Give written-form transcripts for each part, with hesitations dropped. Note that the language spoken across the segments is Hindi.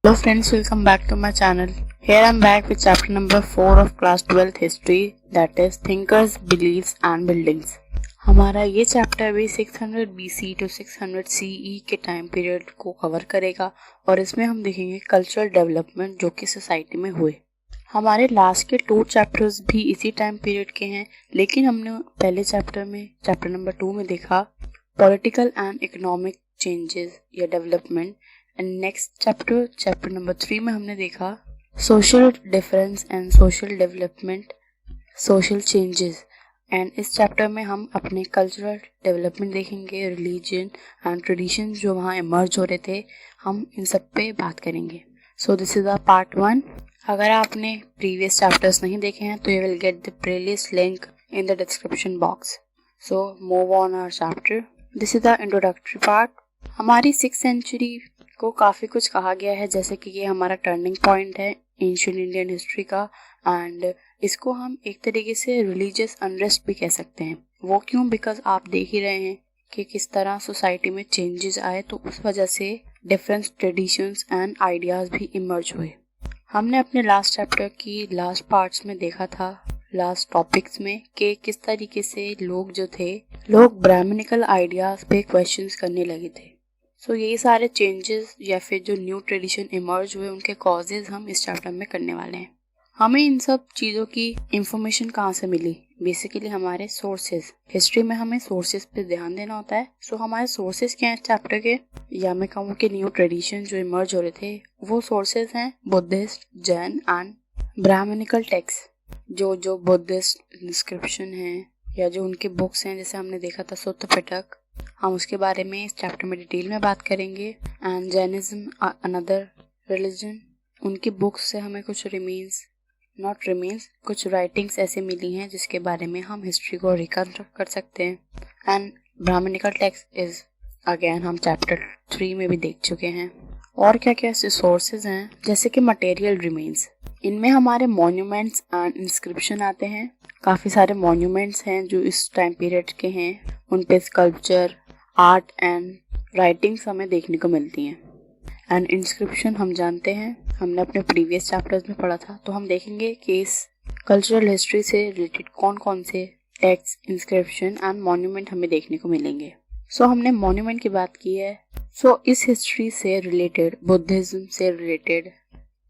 Hello friends, welcome back to my channel. Here I am back with chapter number 4 of class 12th history, that is thinkers, beliefs and buildings. हमारा ये चैप्टर भी 600 BC to 600 CE के टाइम पीरियड को कवर करेगा और इसमें हम देखेंगे कल्चरल डेवलपमेंट जो कि सोसाइटी में हुए। हमारे लास्ट के 2 चैप्टर्स भी इसी टाइम पीरियड के हैं, लेकिन हमने पहले चैप्टर में चैप्टर नंबर 2 में देखा पॉलिटिकल एंड इकोनॉमिक चेंजेस या development, and next chapter number 3 में हमने देखा social difference and social development, social changes. And इस चैप्टर में हम अपने कल्चरल डेवलपमेंट देखेंगे, रिलीजन एंड ट्रेडिशन जो वहाँ इमर्ज हो रहे थे, हम इन सब पे बात करेंगे। So this is the part 1। अगर आपने प्रीवियस चैप्टर्स नहीं देखे हैं तो you will get the playlist link in the description box. So move on our chapter. This is the introductory part. हमारी 6th सेंचुरी को काफ़ी कुछ कहा गया है, जैसे कि ये हमारा टर्निंग पॉइंट है एंशिएंट इंडियन हिस्ट्री का, एंड इसको हम एक तरीके से रिलीजियस अनरेस्ट भी कह सकते हैं। वो क्यों? बिकॉज आप देख ही रहे हैं कि किस तरह सोसाइटी में चेंजेस आए, तो उस वजह से डिफरेंट ट्रेडिशंस एंड आइडियाज़ भी इमर्ज हुए। हमने अपने लास्ट चैप्टर की लास्ट पार्ट्स में देखा था, लास्ट टॉपिक्स में, कि किस तरीके से लोग ब्राह्मणिकल आइडियाज़ पे क्वेश्चंस करने लगे थे। सो यही सारे चेंजेस या फिर जो न्यू ट्रेडिशन इमर्ज हुए उनके कॉजेज हम इस चैप्टर में करने वाले हैं। हमें इन सब चीज़ों की इंफॉर्मेशन कहाँ से मिली? बेसिकली हमारे सोर्सेज। हिस्ट्री में हमें सोर्सेज पे ध्यान देना होता है। सो हमारे सोर्सेज क्या हैं चैप्टर के, या मैं कहूँ कि न्यू ट्रेडिशन जो इमर्ज हो रहे थे वो सोर्सेज हैं Buddhist, Jain and Brahmanical text. जो बुद्धिस्ट इंस्क्रिप्शन है या जो उनके बुक्स हैं, जैसे हमने देखा था सुत्त पिटक, हम उसके बारे में इस चैप्टर में डिटेल में बात करेंगे। एंड जैनिज्म अनदर रिलीजन, उनकी बुक्स से हमें कुछ कुछ राइटिंग्स ऐसे मिली हैं जिसके बारे में हम हिस्ट्री को रिकंस्ट्रक्ट कर सकते हैं। And Brahmanical text is again हम चैप्टर 3 में भी देख चुके हैं। और क्या क्या सोर्सेज हैं, जैसे कि मटेरियल रिमेन्स, इनमें हमारे मॉन्यूमेंट्स एंड इंस्क्रिप्शन आते हैं। काफ़ी सारे मॉन्यूमेंट्स हैं जो इस टाइम पीरियड के हैं, उन पे स्कल्पचर, आर्ट एंड राइटिंग्स हमें देखने को मिलती हैं। एंड इंस्क्रिप्शन हम जानते हैं, हमने अपने प्रीवियस चैप्टर्स में पढ़ा था, तो हम देखेंगे कि इस कल्चरल हिस्ट्री से रिलेटेड कौन कौन से टेक्स्ट, इंस्क्रिप्शन एंड मॉन्यूमेंट हमें देखने को मिलेंगे। सो हमने मॉन्यूमेंट की बात की है। सो इस हिस्ट्री से रिलेटेड, बुद्धिज्म से रिलेटेड,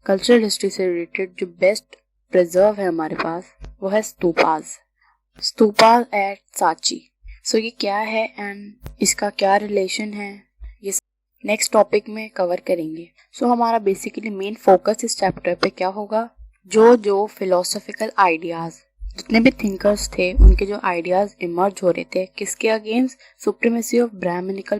कल्चरल हिस्ट्री से रिलेटेड जो बेस्ट प्रिजर्व है हमारे पास वो है स्तूपाज एट सांची। सो ये क्या है एंड इसका क्या रिलेशन है, ये नेक्स्ट टॉपिक में कवर करेंगे। सो हमारा बेसिकली मेन फोकस इस चैप्टर पे क्या होगा, जो फिलोसॉफिकल आइडियाज, जितने भी थिंकर्स थे उनके जो आइडियाज इमर्ज हो रहे थे, किसके against? Supremacy of Brahmanical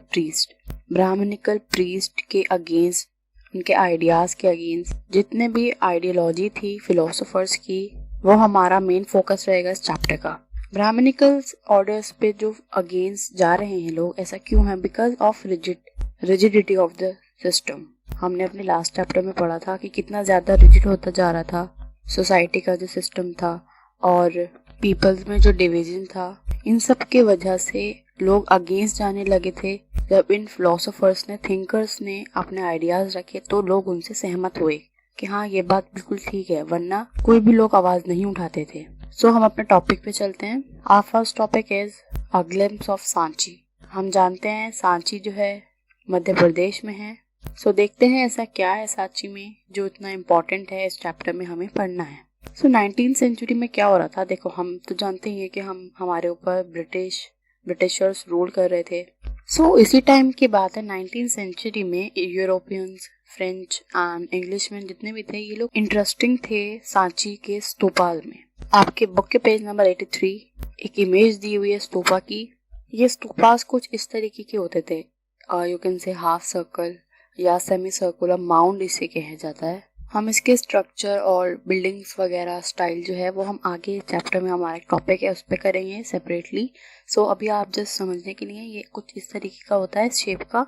priest के अगेंस्ट, उनके आइडियाज के अगेंस्ट जितने भी आइडियोलॉजी थी फिलोसोफर्स की, वो हमारा मेन फोकस रहेगा इस चैप्टर का। ब्राह्मणिकल ऑर्डर्स पे जो अगेंस्ट जा रहे हैं लोग, ऐसा क्यों है? Because of rigidity of the system. हमने अपने लास्ट चैप्टर में पढ़ा था कि कितना ज़्यादा रिजिड होता जा रहा था सोसाइटी का जो सिस्टम था, और पीपल्स में जो डिवीजन था, इन सब के वजह से लोग अगेंस्ट जाने लगे थे। जब इन फिलोसोफर्स ने, थिंकर्स ने अपने आइडियाज रखे तो लोग उनसे सहमत हुए कि हाँ ये बात बिल्कुल ठीक है, वरना कोई भी लोग आवाज नहीं उठाते थे। सो हम अपने टॉपिक पे चलते हैं। Our first topic is a glimpse of Sanchi. हम जानते हैं सांची जो है मध्य प्रदेश में है। सो देखते हैं ऐसा क्या है सांची में जो इतना इम्पोर्टेंट है, इस चैप्टर में हमें पढ़ना है। सो 19th सेंचुरी में क्या हो रहा था? देखो, हम तो जानते ही है कि हमारे ऊपर ब्रिटिशर्स रूल कर रहे थे। सो इसी टाइम की बात है, 19th सेंचुरी में यूरोपियंस, फ्रेंच एंड इंग्लिशमैन जितने भी थे, ये लोग इंटरेस्टिंग थे सांची के स्तूपाल में। आपके बुक के पेज नंबर 83 एक इमेज दी हुई है स्तूपा की। ये स्तूपास कुछ इस तरीके के होते थे, you can say half circle या सेमी सर्कुलर माउंड इसे कहा जाता है। हम इसके स्ट्रक्चर और बिल्डिंग्स वगैरह स्टाइल जो है वो हम आगे चैप्टर में, हमारा टॉपिक है उस पर करेंगे सेपरेटली। सो अभी आप जस्ट समझने के लिए, ये कुछ इस तरीके का होता है शेप का।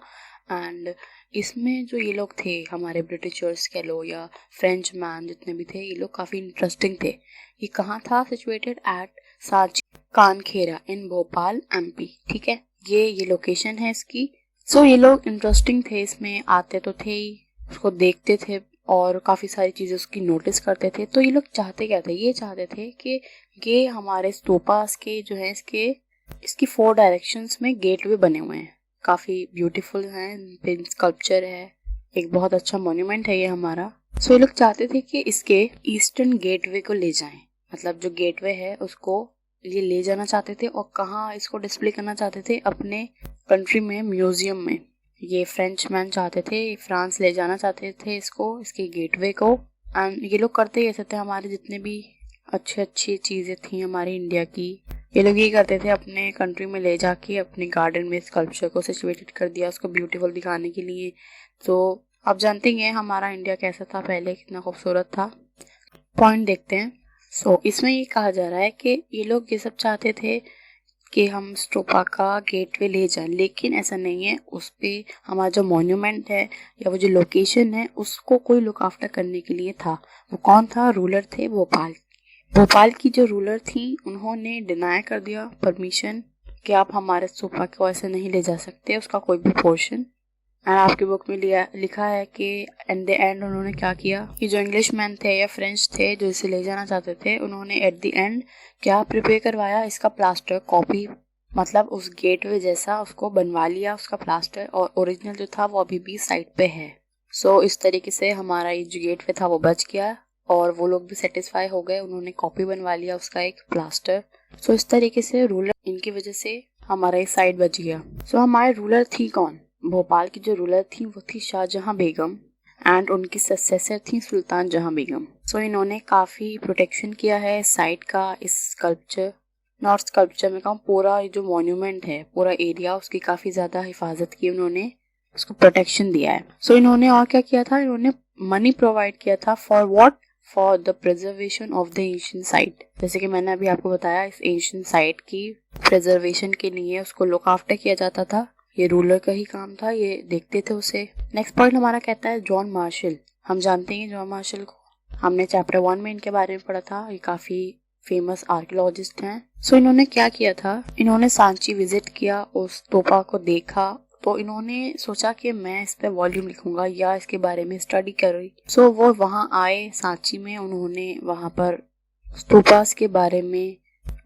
एंड इसमें जो ये लोग थे, हमारे ब्रिटिशर्स कह लो या फ्रेंच मैन जितने भी थे, ये लोग काफ़ी इंटरेस्टिंग थे। ये कहाँ था? Situated at Sanchi Kanakhera in Bhopal MP। ठीक है, ये लोकेशन है इसकी। सो ये लोग इंटरेस्टिंग थे, इसमें आते तो थे ही, उसको देखते थे और काफ़ी सारी चीज़ें उसकी नोटिस करते थे। तो ये लोग चाहते क्या थे, ये चाहते थे कि ये हमारे स्तूपास के जो है इसकी 4 डायरेक्शंस में गेटवे बने हुए हैं, काफ़ी ब्यूटीफुल हैं, इन पे स्कल्पचर है, एक बहुत अच्छा मॉन्यूमेंट है ये हमारा। सो ये लोग चाहते थे कि इसके ईस्टर्न गेटवे को ले जाएं, मतलब जो गेटवे है उसको ये ले जाना चाहते थे और कहाँ इसको डिस्प्ले करना चाहते थे, अपने कंट्री में म्यूजियम में। ये फ्रेंच मैन चाहते थे, फ्रांस ले जाना चाहते थे इसको, इसके गेटवे को। एंड ये लोग करते ही ऐसे थे, हमारे जितने भी अच्छी अच्छी चीज़ें थी हमारी इंडिया की, ये लोग ये करते थे अपने कंट्री में ले जाके अपने गार्डन में स्कल्पचर को सिचुएटेड कर दिया उसको ब्यूटीफुल दिखाने के लिए। तो आप जानते ही हैं हमारा इंडिया कैसा था पहले, कितना खूबसूरत था। पॉइंट देखते हैं। इसमें ये कहा जा रहा है कि ये लोग ये सब चाहते थे कि हम स्तूपा का गेटवे ले जाएं, लेकिन ऐसा नहीं है। उस पे हमारा जो मॉन्यूमेंट है या वो जो लोकेशन है उसको कोई लुक आफ्टर करने के लिए था। वो कौन था? रूलर थे भोपाल। भोपाल की जो रूलर थी उन्होंने डिनाई कर दिया परमिशन कि आप हमारे स्तूपा को ऐसे नहीं ले जा सकते, उसका कोई भी पोर्शन। एंड आपकी बुक में लिखा है कि एट द एंड उन्होंने क्या किया कि जो इंग्लिश मैन थे या फ्रेंच थे जो इसे ले जाना चाहते थे, उन्होंने एट द एंड क्या प्रिपेयर करवाया, इसका प्लास्टर कॉपी, मतलब उस गेटवे जैसा उसको बनवा लिया उसका प्लास्टर, और ओरिजिनल जो था वो अभी भी साइट पे है। इस तरीके से हमारा ये जो गेटवे था वो बच गया और वो लोग भी सेटिस्फाई हो गए, उन्होंने कॉपी बनवा लिया उसका एक प्लास्टर। इस तरीके से रूलर, इनकी वजह से हमारा ये साइट बच गया। हमारे रूलर थी कौन? भोपाल की जो रूलर थी वो थी शाहजहां बेगम एंड उनकी सक्सेसर थी सुल्तान जहां बेगम। इन्होंने काफ़ी प्रोटेक्शन किया है साइट का, इस स्कल्पचर, नॉर्थ स्कल्पचर में कहूँ पूरा जो मॉन्यूमेंट है पूरा एरिया, उसकी काफ़ी ज़्यादा हिफाजत की उन्होंने, उसको प्रोटेक्शन दिया है। इन्होंने और क्या किया था, इन्होंने मनी प्रोवाइड किया था for what, for the preservation of the ancient site. जैसे कि मैंने अभी आपको बताया, इस एंशिएंट साइट की प्रिजर्वेशन के लिए उसको लुक आफ्टर किया जाता था, ये रूलर का ही काम था, ये देखते थे उसे। नेक्स्ट पॉइंट हमारा कहता है जॉन मार्शल। हम जानते हैं जॉन मार्शल को, हमने चैप्टर 1 में इनके बारे में पढ़ा था, ये काफी फेमस आर्कियोलॉजिस्ट हैं। इन्होंने क्या किया था, इन्होंने सांची विजिट किया, उस तोपा को देखा, तो इन्होंने सोचा कि मैं इस पे वॉल्यूम लिखूंगा या इसके बारे में स्टडी करूँ। वो वहाँ आए सांची में, उन्होंने वहाँ पर स्तूपास के बारे में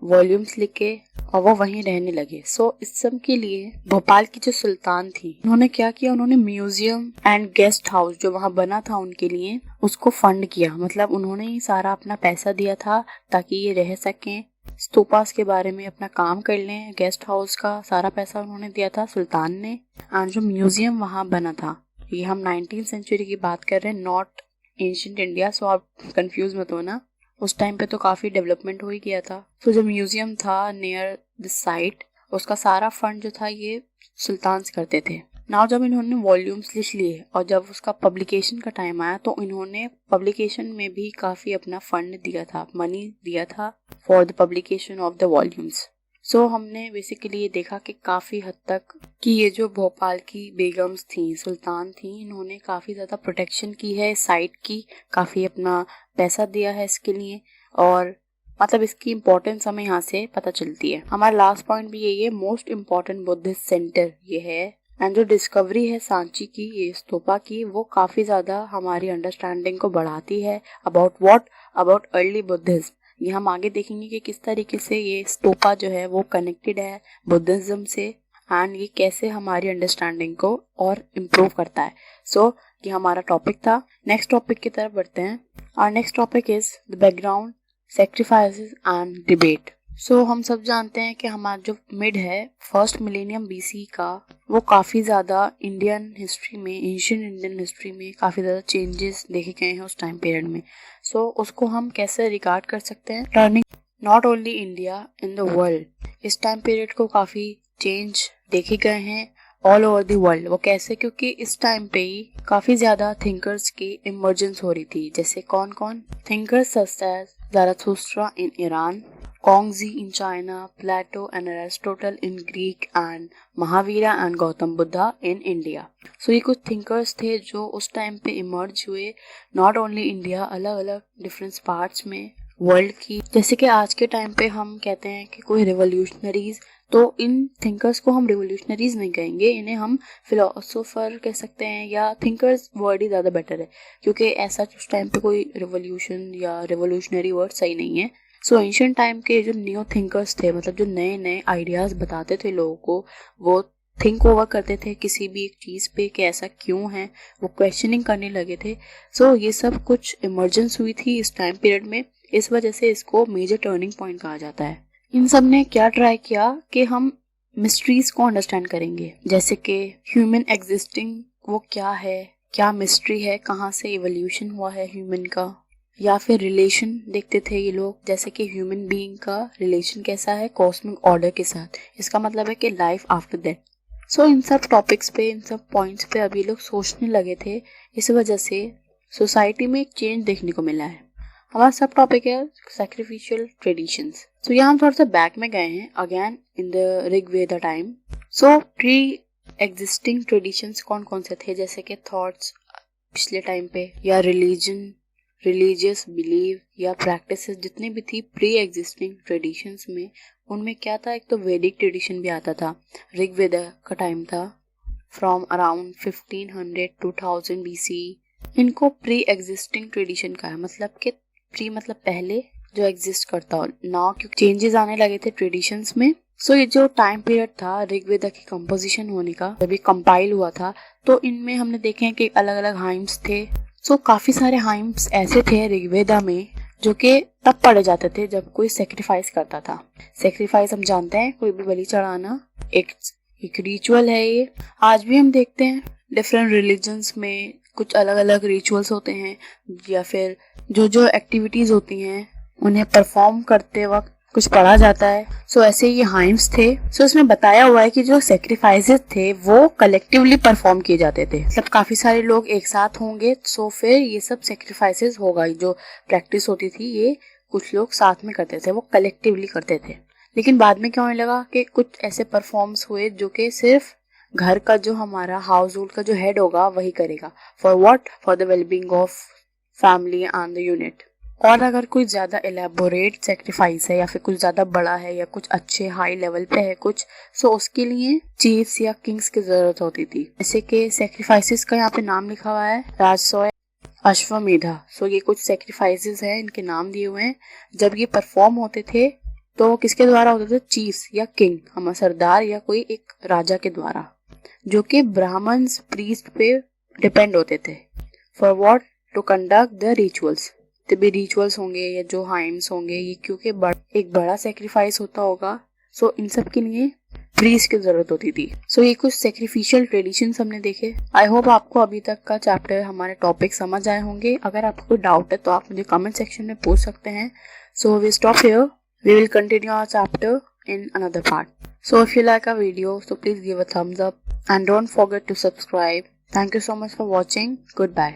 वॉल्यूम्स लिखे और वो वहीं रहने लगे। इस सब के लिए भोपाल की जो सुल्तान थी उन्होंने क्या किया, उन्होंने म्यूजियम एंड गेस्ट हाउस जो वहाँ बना था उनके लिए उसको फंड किया, मतलब उन्होंने ही सारा अपना पैसा दिया था ताकि ये रह सकें, स्तूपास के बारे में अपना काम कर लें। गेस्ट हाउस का सारा पैसा उन्होंने दिया था सुल्तान ने। और जो म्यूजियम वहाँ बना था, ये हम 19th सेंचुरी की बात कर रहे हैं, नॉट एंशिएंट इंडिया, आप कंफ्यूज मत होना, उस टाइम पे तो काफ़ी डेवलपमेंट हो ही गया था। जो म्यूजियम था नियर द साइट, उसका सारा फंड जो था ये सुल्तान करते थे। नाउ जब इन्होंने वॉल्यूम्स लिख लिए और जब उसका पब्लिकेशन का टाइम आया तो इन्होंने पब्लिकेशन में भी काफ़ी अपना फंड दिया था, मनी दिया था for the publication of the volumes. हमने बेसिकली ये देखा कि काफ़ी हद तक कि ये जो भोपाल की बेगम्स थी, सुल्तान थी, इन्होंने काफ़ी ज़्यादा प्रोटेक्शन की है साइट की, काफ़ी अपना पैसा दिया है इसके लिए, और मतलब इसकी इम्पोर्टेंस हमें यहाँ से पता चलती है। हमारा लास्ट पॉइंट भी यही है, मोस्ट इम्पॉर्टेंट बुद्धिस्ट सेंटर ये है। एंड जो डिस्कवरी है सांची की, ये स्तूपा की, वो काफ़ी ज़्यादा हमारी अंडरस्टैंडिंग को बढ़ाती है अबाउट अर्ली बुद्धिज्म। ये हम आगे देखेंगे कि किस तरीके से ये स्तूपा जो है वो कनेक्टेड है बुद्धिज्म से, एंड ये कैसे हमारी अंडरस्टैंडिंग को और इम्प्रूव करता है। ये हमारा टॉपिक था। नेक्स्ट टॉपिक की तरफ बढ़ते हैं। और next topic is the background, sacrifices and debate. हम सब जानते हैं कि हमारा जो मिड है फर्स्ट मिलेनियम BC का, वो काफ़ी ज़्यादा इंडियन हिस्ट्री में, एंशिएंट इंडियन हिस्ट्री में काफ़ी ज़्यादा चेंजेस देखे गए हैं उस टाइम पीरियड में। उसको हम कैसे रिगार्ड कर सकते हैं, turning not only India in the world. इस टाइम पीरियड को काफ़ी चेंज देखे गए हैं ऑल ओवर द वर्ल्ड। वो कैसे? क्योंकि इस टाइम पे ही काफ़ी ज़्यादा थिंकर्स की इमर्जेंस हो रही थी। जैसे कौन कौन thinkers? Such as Zarathustra in Iran, Kongzi in China, Plato and Aristotle in Greek, and Mahavira and Gautam Buddha in India. ये कुछ थिंकर्स थे जो उस टाइम पे इमर्ज हुए, नॉट ओनली इंडिया, अलग अलग डिफरेंट पार्ट्स में वर्ल्ड की। जैसे कि आज के टाइम पे हम कहते हैं कि कोई रिवोल्यूशनरीज, तो इन थिंकर्स को हम रिवोल्यूशनरीज नहीं कहेंगे, इन्हें हम फिलोसोफर कह सकते हैं, या थिंकर्स वर्ड ही ज़्यादा बेटर है, क्योंकि ऐसा उस टाइम पे कोई रिवोल्यूशन या रिवोल्यूशनरी वर्ड सही नहीं है। सो एंशिएंट टाइम के जो न्यू थिंकर्स थे, मतलब जो नए नए आइडियाज़ बताते थे लोगों को, वो थिंक ओवर करते थे किसी भी एक चीज़ पे कि ऐसा क्यों है, वो क्वेश्चनिंग करने लगे थे। सो ये सब कुछ इमर्जेंस हुई थी इस टाइम पीरियड में, इस वजह से इसको मेजर टर्निंग पॉइंट कहा जाता है। इन सब ने क्या ट्राई किया कि हम मिस्ट्रीज को अंडरस्टैंड करेंगे, जैसे कि ह्यूमन एग्जिस्टिंग वो क्या है, क्या मिस्ट्री है, कहाँ से इवोल्यूशन हुआ है ह्यूमन का, या फिर रिलेशन देखते थे ये लोग, जैसे कि ह्यूमन बीइंग का रिलेशन कैसा है कॉस्मिक ऑर्डर के साथ, इसका मतलब है कि लाइफ आफ्टर डेथ। सो इन सब टॉपिक्स पे, इन सब पॉइंट्स पे अभी लोग सोचने लगे थे, इस वजह से सोसाइटी में एक चेंज देखने को मिला है। हमारा सब टॉपिक है सैक्रिफिशियल ट्रेडिशंस। तो यहाँ हम थोड़ा सा बैक में गए हैं, again in the Rigveda time. So pre existing traditions कौन कौन से थे, जैसे कि थॉट्स पिछले टाइम पे, या रिलीजियस बिलीव या प्रैक्टिसेस जितनी भी थी प्री एग्जिस्टिंग ट्रेडिशंस में, उनमें क्या था, एक तो वैदिक ट्रेडिशन भी आता था, ऋग्वेदा का टाइम था, फ्रॉम अराउंड 1500 to 1000 BC। इनको प्री एग्जिस्टिंग ट्रेडिशन का है, मतलब कि प्री मतलब पहले, जो एग्जिस्ट करता हो ना, क्योंकि चेंजेस आने लगे थे ट्रेडिशंस में। सो ये जो टाइम पीरियड था ऋग्वेदा की कंपोजिशन होने का, जब ये कंपाइल हुआ था, तो इनमें हमने देखे हैं कि अलग अलग हाइम्स थे। सो काफी सारे हाइम्स ऐसे थे ऋग्वेदा में जो कि तब पढ़े जाते थे जब कोई सेक्रीफाइस करता था। सेक्रीफाइस हम जानते हैं, कोई भी बलि चढ़ाना एक रिचुअल है। ये आज भी हम देखते हैं डिफरेंट रिलीजन्स में कुछ अलग अलग रिचुअल्स होते हैं, या फिर जो एक्टिविटीज होती हैं उन्हें परफॉर्म करते वक्त कुछ पढ़ा जाता है। सो ऐसे ये हाइम्स थे। सो इसमें बताया हुआ है कि जो सेक्रीफाइसेस थे वो कलेक्टिवली परफॉर्म किए जाते थे, मतलब काफी सारे लोग एक साथ होंगे, सो फिर ये सब सेक्रीफाइसेस होगा। जो प्रैक्टिस होती थी ये कुछ लोग साथ में करते थे, वो कलेक्टिवली करते थे। लेकिन बाद में क्या होने लगा कि कुछ ऐसे परफॉर्म्स हुए जो कि सिर्फ घर का, जो हमारा हाउस होल्ड का जो हेड होगा वही करेगा। For what? For the wellbeing of family and the unit. और अगर कोई ज्यादा एलेबोरेट सेक्रीफाइस है, या फिर कुछ ज्यादा बड़ा है, या कुछ अच्छे हाई लेवल पे है कुछ, सो उसके लिए चीफ्स या किंग्स की जरूरत होती थी। जैसे कि सेक्रीफाइसेस का यहाँ पे नाम लिखा हुआ है, राजसोय, अश्वमेधा। सो ये कुछ सेक्रीफाइसेस हैं, इनके नाम दिए हुए हैं। जब ये परफॉर्म होते थे तो किसके द्वारा होते थे? चीफ्स या किंग, हमारा सरदार या कोई एक राजा के द्वारा, जो कि ब्राह्मण्स प्रीस्ट पे डिपेंड होते थे। For what? To conduct the rituals. तो भी रिचुअल्स होंगे या जो हाइम्स होंगे, ये क्योंकि एक बड़ा सेक्रीफाइस होता होगा, सो इन सब के लिए प्रीस्ट की जरूरत होती थी। सो ये कुछ सेक्रीफिशियल ट्रेडिशंस हमने देखे। आई होप आपको अभी तक का चैप्टर, हमारे टॉपिक समझ आए होंगे। अगर आपको कोई डाउट है तो आप मुझे कमेंट सेक्शन में पूछ सकते हैं। So we stop here, we will continue our chapter in another part. So if you like our video, so please give a thumbs up and don't forget to subscribe. Thank you so much for watching. Goodbye.